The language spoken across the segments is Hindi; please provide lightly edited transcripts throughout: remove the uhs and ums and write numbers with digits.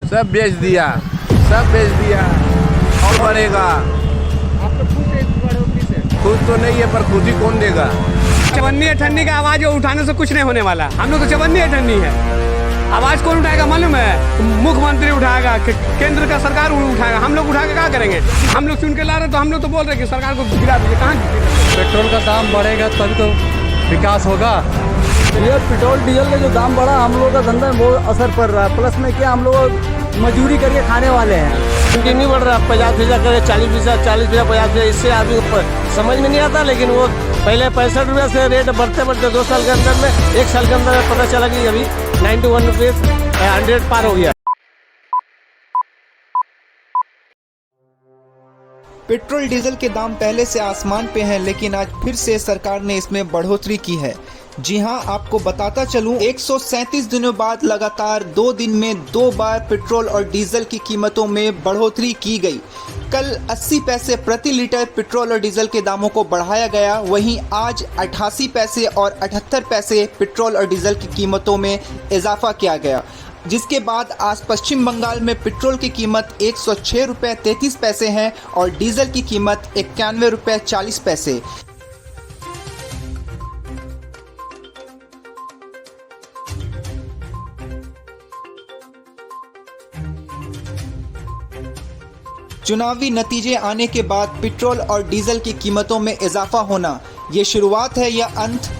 सब बेच दिया, सब बेच दिया और बढ़ेगा। आपको खुश है इस बढ़ोतरी से? खुश तो नहीं है पर खुशी कौन देगा। चवन्नी अठन्नी का आवाज उठाने से कुछ नहीं होने वाला। हम लोग तो चवन्नी अठन्नी है। आवाज कौन उठाएगा मालूम है? मुख्यमंत्री उठाएगा, केंद्र का सरकार उठाएगा। हम लोग उठा के क्या करेंगे? हम लोग चुन के ला रहे तो हम लोग तो बोल रहे कि सरकार को गिरा दीजिए। कहाँ पेट्रोल का दाम बढ़ेगा तभी तो विकास होगा। ये पेट्रोल डीजल का जो दाम बढ़ा हम लोगों का धंधा में बहुत असर पड़ रहा है। प्लस में क्या हम लोग मजदूरी करके खाने वाले हैं। क्योंकि नहीं बढ़ रहा, 50 पैसा करे 40 पैसा, 40 पैसा 50 पैसा, इससे आदमी को समझ में नहीं आता। लेकिन वो पहले 65 रुपये से रेट बढ़ते बढ़ते 2 साल के अंदर में, 1 साल के अंदर में पता चला कि अभी 91 रुपये 100 पार हो गया। पेट्रोल डीजल के दाम पहले से आसमान पे हैं, लेकिन आज फिर से सरकार ने इसमें बढ़ोतरी की है। जी हां, आपको बताता चलूं, 137 दिनों बाद लगातार 2 दिन में 2 बार पेट्रोल और डीजल की कीमतों में बढ़ोतरी की गई। कल 80 पैसे प्रति लीटर पेट्रोल और डीजल के दामों को बढ़ाया गया, वहीं आज 88 पैसे और 78 पैसे पेट्रोल और डीजल की कीमतों में इजाफा किया गया, जिसके बाद आज पश्चिम बंगाल में पेट्रोल की कीमत 106 रुपये 33 पैसे है और डीजल की कीमत 91 रुपये 40 पैसे। चुनावी नतीजे आने के बाद पेट्रोल और डीजल की कीमतों में इजाफा होना, ये शुरुआत है या अंत,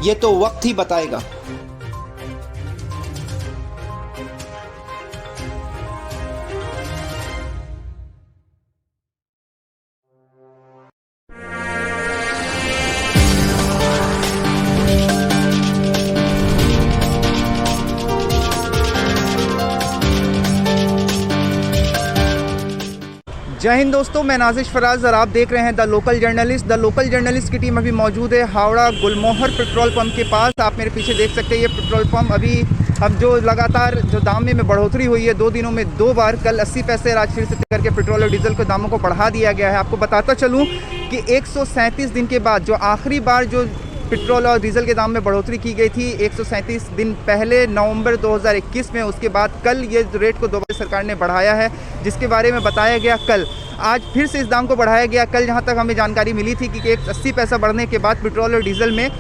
ये तो वक्त ही बताएगा। जय हिंद दोस्तों, मैं नाजिश फराज और आप देख रहे हैं the local journalist. The local journalist की टीम अभी मौजूद है हावड़ा गुलमोहर पेट्रोल पंप के पास। आप मेरे पीछे देख सकते हैं ये पेट्रोल पंप अभी अब जो लगातार जो दाम में बढ़ोतरी हुई है 2 दिनों में 2 बार, कल 80 पैसे आज फिर से करके पेट्रोल और डीजल के दामों को बढ़ा दिया गया है। आपको बताता चलूँ कि 137 दिन के बाद जो आखिरी बार जो पेट्रोल और डीजल के दाम में बढ़ोतरी की गई थी 137 दिन पहले नवंबर 2021 में, उसके बाद कल ये रेट को दोबारा सरकार ने बढ़ाया है, जिसके बारे में बताया गया कल। आज फिर से इस दाम को बढ़ाया गया। कल जहां तक हमें जानकारी मिली थी कि 80 पैसा बढ़ने के बाद पेट्रोल और डीजल में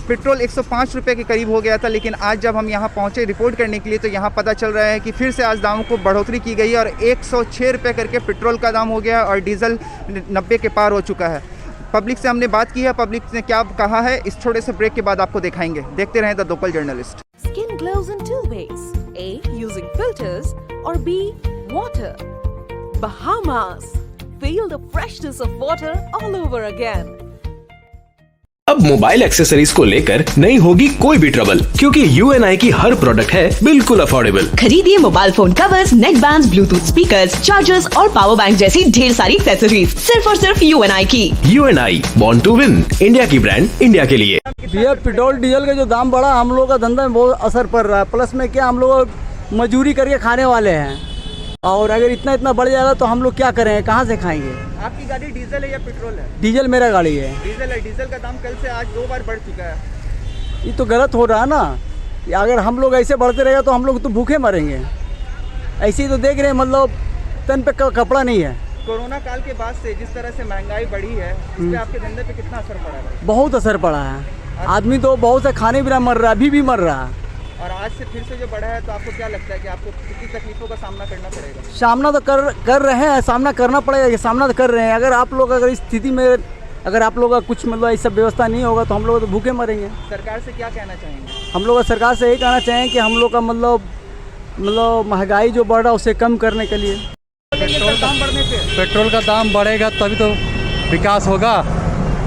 पेट्रोल 105 रुपये के करीब हो गया था, लेकिन आज जब हम यहां पहुंचे रिपोर्ट करने के लिए तो यहां पता चल रहा है कि फिर से आज दामों को बढ़ोतरी की गई है और 106 रुपये करके पेट्रोल का दाम हो गया और डीजल 90 के पार हो चुका है। पब्लिक से हमने बात की है, पब्लिक ने क्या कहा है इस छोटे से ब्रेक के बाद आपको दिखाएंगे। देखते रहें the local journalist. Skin glows in 2 ways: A, using filters, or B, water. Bahamas. Feel the freshness of water all over again. अब मोबाइल एक्सेसरीज को लेकर नहीं होगी कोई भी ट्रबल, क्योंकि UNI की हर प्रोडक्ट है बिल्कुल अफोर्डेबल। खरीदिए मोबाइल फोन कवर्स, नेक बैंड्स, ब्लूटूथ स्पीकर्स, चार्जर्स और पावर बैंक जैसी ढेर सारी एक्सेसरीज सिर्फ और सिर्फ UNI की। UNI, born to win, India की ब्रांड इंडिया के लिए। ये पेट्रोल डीजल का जो दाम बढ़ा हम लोग का धंधा में बहुत असर पड़ रहा है। प्लस में क्या हम लोग मजदूरी करके खाने वाले हैं, और अगर इतना बढ़ जाएगा तो हम लोग क्या करेंगे, कहाँ से खाएंगे। आपकी गाड़ी डीजल है या पेट्रोल है? डीजल मेरा गाड़ी है। डीजल है। डीजल का दाम कल से आज 2 बार बढ़ चुका है। ये तो गलत हो रहा है ना। अगर हम लोग ऐसे बढ़ते रहेगा तो हम लोग तो भूखे मरेंगे। ऐसे ही तो देख रहे हैं, मतलब तन पे कपड़ा नहीं है। कोरोना काल के बाद से जिस तरह से महंगाई बढ़ी है, इस पे आपके धंधे पे कितना असर पड़ा है? बहुत असर पड़ा है। आदमी तो बहुत से खाने बिना मर रहा है, अभी भी मर रहा है। और आज से फिर से जो बढ़ा है तो आपको क्या लगता है कि आपको कितनी तकलीफों का सामना करना पड़ेगा? सामना तो कर रहे हैं, सामना करना पड़ेगा, ये सामना तो कर रहे हैं। अगर आप लोग अगर इस स्थिति में अगर आप लोग का कुछ मतलब ऐसा व्यवस्था नहीं होगा तो हम लोग तो भूखे मरेंगे। सरकार से क्या कहना चाहेंगे? हम लोग सरकार से यही कहना चाहेंगे कि हम लोग का मतलब महंगाई जो बढ़ रहा है उसे कम करने के लिए। पेट्रोल दाम बढ़ने से पेट्रोल का दाम बढ़ेगा तभी तो विकास होगा।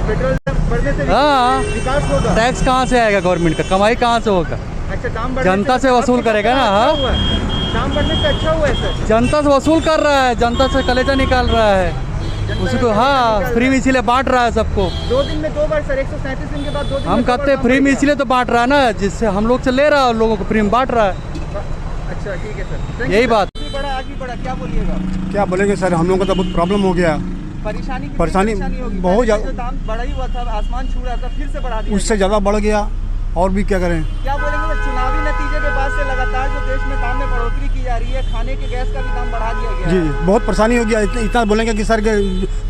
पेट्रोल बढ़ने से हाँ, विकास होगा। टैक्स कहाँ से आएगा गवर्नमेंट का, कमाई कहाँ से होगा? अच्छा, दाम बढ़ने जनता से वसूल करेगा ना। हाँ, दाम बढ़ने से अच्छा हुआ है सर। जनता से वसूल कर रहा है, जनता से कलेजा निकाल रहा है उसको। हाँ, फ्री में इसीलिए बांट रहा है सबको। 2 दिन में 2 बार सर, 137 दिन के बाद 2 दिन हम कहते हैं फ्री में इसलिए तो बांट रहा है ना, जिससे हम लोग से ले रहा है और लोगों को फ्री में बांट रहा है। अच्छा, ठीक है सर, यही बात। आज भी बढ़ा, क्या बोलिएगा? क्या बोलेंगे सर, हम लोगों का तो बहुत प्रॉब्लम हो गया। परेशानी होगी बहुत ज़्यादा। दाम बढ़ा ही हुआ था, आसमान छू रहा था, फिर से बढ़ा दिया। उससे ज़्यादा बढ़ गया और भी क्या करें। क्या बोलेंगे? चुनावी नतीजे के बाद से लगातार जो देश में दाम में बढ़ोतरी की जा आ रही है, खाने के गैस का भी दाम बढ़ा दिया गया जी है। बहुत परेशानी हो गया। इतना बोलेंगे कि सर के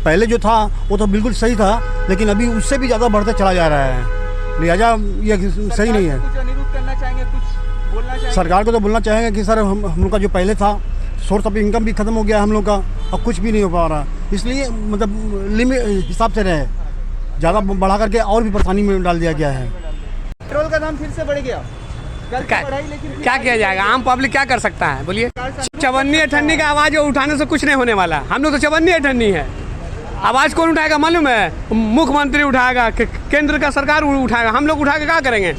पहले जो था वो तो बिल्कुल सही था, लेकिन अभी उससे भी ज़्यादा बढ़ते चला जा रहा है। लिहाजा ये सही नहीं है। कुछ अनुरोध करना चाहेंगे, कुछ बोलना चाहेंगे? सरकार को तो बोलना चाहेंगे कि सर हम लोग का जो पहले था सोर्स ऑफ इनकम भी खत्म हो गया हम लोग का, अब कुछ भी नहीं हो पा रहा, इसलिए मतलब लिमिट हिसाब से रहे, ज़्यादा बढ़ा करके और भी परेशानी में डाल दिया गया है। पेट्रोल का दाम फिर से बढ़ गया, कल क्या तो बढ़ाई, लेकिन फिर क्या किया जाएगा? आम पब्लिक क्या कर सकता है बोलिए? चवन्नी अठन्नी का आवाज उठाने से कुछ नहीं होने वाला। हम लोग तो चवन्नी अठन्नी है। आवाज कौन उठाएगा मालूम है? मुख्यमंत्री उठाएगा, केंद्र का सरकार उठाएगा। हम लोग उठा के क्या करेंगे?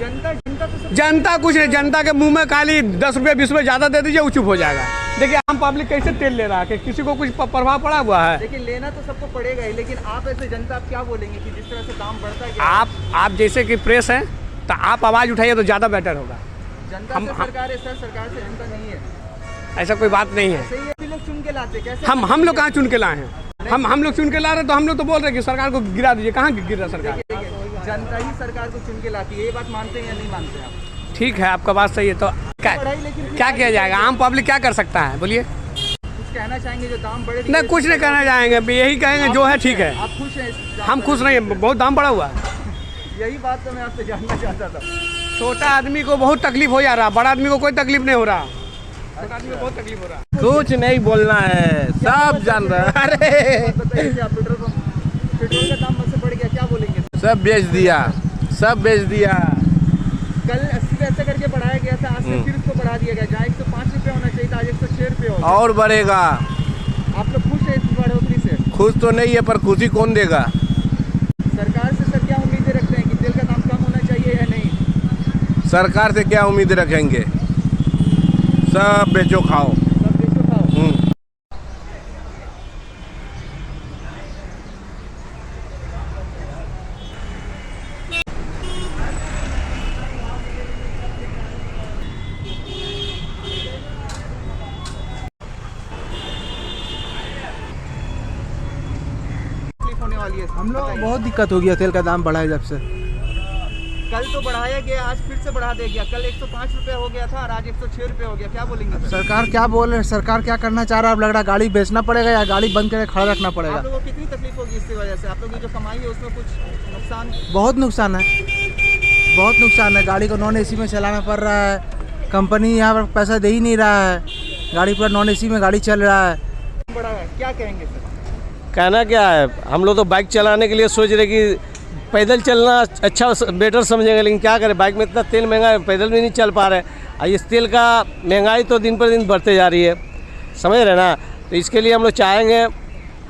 जनता कुछ नहीं, जनता के मुंह में खाली 10 रुपये 20 रुपये ज्यादा दे दीजिए, वो चुप हो जाएगा। देखिए आम पब्लिक कैसे तेल ले रहा है कि किसी को कुछ प्रभाव पड़ा हुआ है? लेकिन लेना तो सबको पड़ेगा ही, लेकिन आप ऐसे जनता आप क्या बोलेंगे कि जिस तरह से दाम बढ़ता है? आप जैसे कि प्रेस है तो आप आवाज उठाइए तो ज्यादा बेटर होगा। जनता से सरकार है सर, सरकार से जनता नहीं है, ऐसा कोई बात नहीं है। सही है। भी लोग चुन के लाते कैसे? हम लोग कहाँ चुन के लाए हैं? हम लोग चुन के ला रहे तो हम लोग तो बोल रहे कि सरकार को गिरा दीजिए। कहाँ गिर रहा सरकार? जनता ही सरकार को चुन के लाती है, ये बात मानते हैं या नहीं मानते आप? ठीक है, आपका बात सही है। तो क्या किया जाएगा? आम पब्लिक क्या कर सकता है बोलिए? कुछ कहना चाहेंगे जो दाम बढ़े? नहीं, कुछ नहीं कहना चाहेंगे, यही कहेंगे जो है ठीक है। आप खुश हैं? हम खुश नहीं, बहुत दाम बढ़ा हुआ है। यही बात तो मैं आपसे जानना चाहता था। छोटा आदमी को बहुत तकलीफ हो जा रहा, बड़ा आदमी को कोई तकलीफ नहीं हो रहा। छोटा आदमी को बहुत तकलीफ हो रहा। कुछ नहीं बोलना है, सब जान रहा है। अरे बताइए क्या पेट्रोल का दाम मुझसे बढ़ गया, क्या बोलेंगे? सब बेच दिया, सब बेच दिया। कल 80 पैसे करके बढ़ाया गया था, आज से फिर इसको बढ़ा दिया गया। जहाँ 105 रुपये होना चाहिए था, आज 106 रुपये हो गया। और बढ़ेगा। आप लोग खुश हैं इस बढ़ोतरी से? खुश तो नहीं है, पर खुशी कौन देगा? सरकार से सर क्या उम्मीदें रखते हैं कि तेल का दाम कम होना चाहिए या नहीं? सरकार से क्या उम्मीद रखेंगे? सब बेचो खाओ। सब बेचो खाओ। होने वाली है हम लोग बहुत दिक्कत हो गया, तेल का दाम बढ़ा है जब से। कल तो बढ़ाया गया, आज फिर से बढ़ा दिया गया। कल 105 रुपये हो गया था और आज 106 रुपये हो गया। क्या बोलेंगे सर? सरकार क्या बोल रहे हैं? सरकार क्या करना चाह रहा है? अब लग रहा है गाड़ी बेचना पड़ेगा या गाड़ी बंद करके खड़ा रखना पड़ेगा। आप लोगों को कितनी तकलीफ होगी इसकी वजह से? आप लोगों की जो कमाई है उसमें कुछ नुकसान? बहुत नुकसान है, बहुत नुकसान है। गाड़ी को नॉन AC में चलाना पड़ रहा है, कंपनी यहाँ पर पैसा दे ही नहीं रहा है, गाड़ी पूरा नॉन AC में गाड़ी चल रहा है। बड़ा है, क्या कहेंगे सर? कहना क्या है, हम लोग तो बाइक चलाने के लिए सोच रहे कि पैदल चलना अच्छा बेटर समझेंगे, लेकिन क्या करें, बाइक में इतना तेल महंगा है, पैदल भी नहीं चल पा रहे। और इस तेल का महंगाई तो दिन पर दिन बढ़ते जा रही है, समझ रहे ना? तो इसके लिए हम लोग चाहेंगे,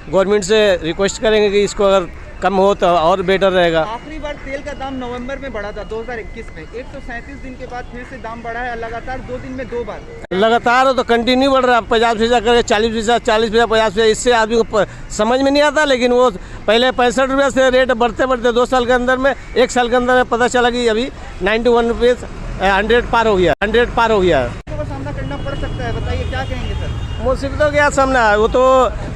गवर्नमेंट से रिक्वेस्ट करेंगे कि इसको अगर कम हो तो और बेटर रहेगा। आखिरी बार तेल का दाम नवंबर में बढ़ा था 2021 में। 137 दिन के बाद फिर से दाम बढ़ा है लगातार, 2 दिन में 2 बार लगातार तो कंटिन्यू बढ़ रहा है। 50 पैसा करके 40 पैसा, 40 पैसा 50 पैसा, इससे आदमी को समझ में नहीं आता। लेकिन वो पहले 65 रुपये से रेट बढ़ते बढ़ते 2 साल के अंदर में, 1 साल के अंदर में पता चला कि अभी 91 रुपये 100 पार हो गया, 100 पार हो गया। का सामना करना पड़ सकता है, बताइए क्या कहेंगे सर? मुसीबतों क्या सामना है? वो तो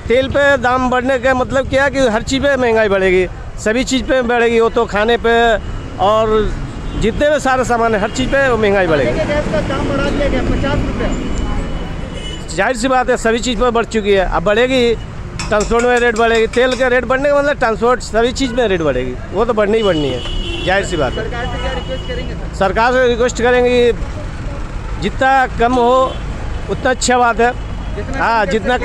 तेल पे दाम बढ़ने का मतलब क्या है कि हर चीज़ पे महंगाई बढ़ेगी, सभी चीज़ पे बढ़ेगी। वो तो खाने पे और जितने भी सारे सामान है, हर चीज़ पे वो महंगाई बढ़ेगी। गैस का दाम बढ़ा दिया गया 50 रुपये। जाहिर सी बात है, सभी चीज़ पर बढ़ चुकी है, अब बढ़ेगी। ट्रांसपोर्ट में रेट बढ़ेगी, तेल का रेट बढ़ने का मतलब ट्रांसपोर्ट सभी चीज़ में रेट बढ़ेगी, वो तो बढ़नी ही बढ़नी है, जाहिर सी बात है। सरकार से क्या रिक्वेस्ट करेंगे सर? सरकार से रिक्वेस्ट करेंगे कि जितना कम हो उतना अच्छा बात है। हाँ, जितना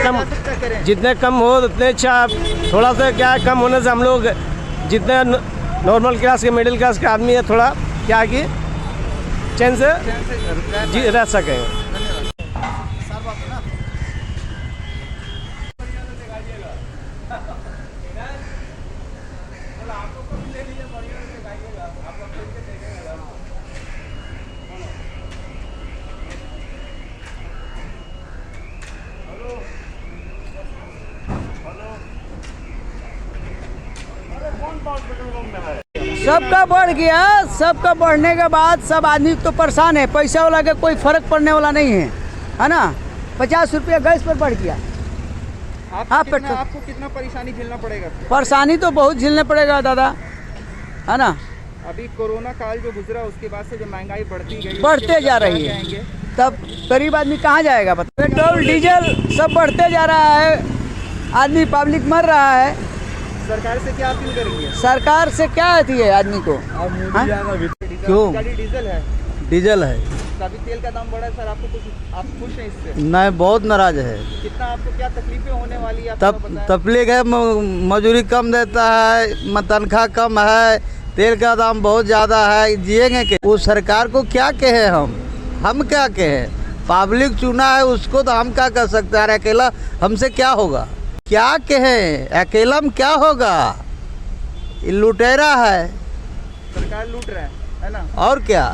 कम हो उतने अच्छा। थोड़ा सा क्या है, कम होने से हम लोग जितने नॉर्मल क्लास के, मिडिल क्लास के आदमी है, थोड़ा क्या है कि चैन से जी रह सकें। सबका बढ़ गया, सबका बढ़ने के बाद सब आदमी तो परेशान है। पैसा वाला के कोई फर्क पड़ने वाला नहीं है ना? 50 रुपया गैस पर बढ़ गया। आपको कितना परेशानी झेलना पड़ेगा? परेशानी तो बहुत झेलने पड़ेगा दादा, है ना? अभी कोरोना काल जो गुजरा उसके बाद से जो महंगाई बढ़ती गई, बढ़ते जा रही है। तब गरीब आदमी कहाँ जाएगा? पेट्रोल डीजल सब बढ़ते जा रहा है, आदमी पब्लिक मर रहा है। सरकार से क्या अपील करेंगे? सरकार से क्या आती है आदमी को? क्यों? गाड़ी डीजल है, डीजल है। अभी तेल का दाम बढ़ा है सर, आपको कुछ आप खुश हैं इससे? नहीं, बहुत नाराज है। कितना आपको क्या तकलीफें होने वाली है? तकलीफ है, मजदूरी कम देता है, तनख्वाह कम है, तेल का दाम बहुत ज़्यादा है, जिएंगे के? उस सरकार को क्या कहे हम क्या कहें? पब्लिक चुना है उसको, तो हम क्या कर सकते हैं? अकेला हमसे क्या होगा? क्या कहें? अकेला में क्या होगा? ये लुटेरा है, सरकार लूट रहा है ना? और क्या।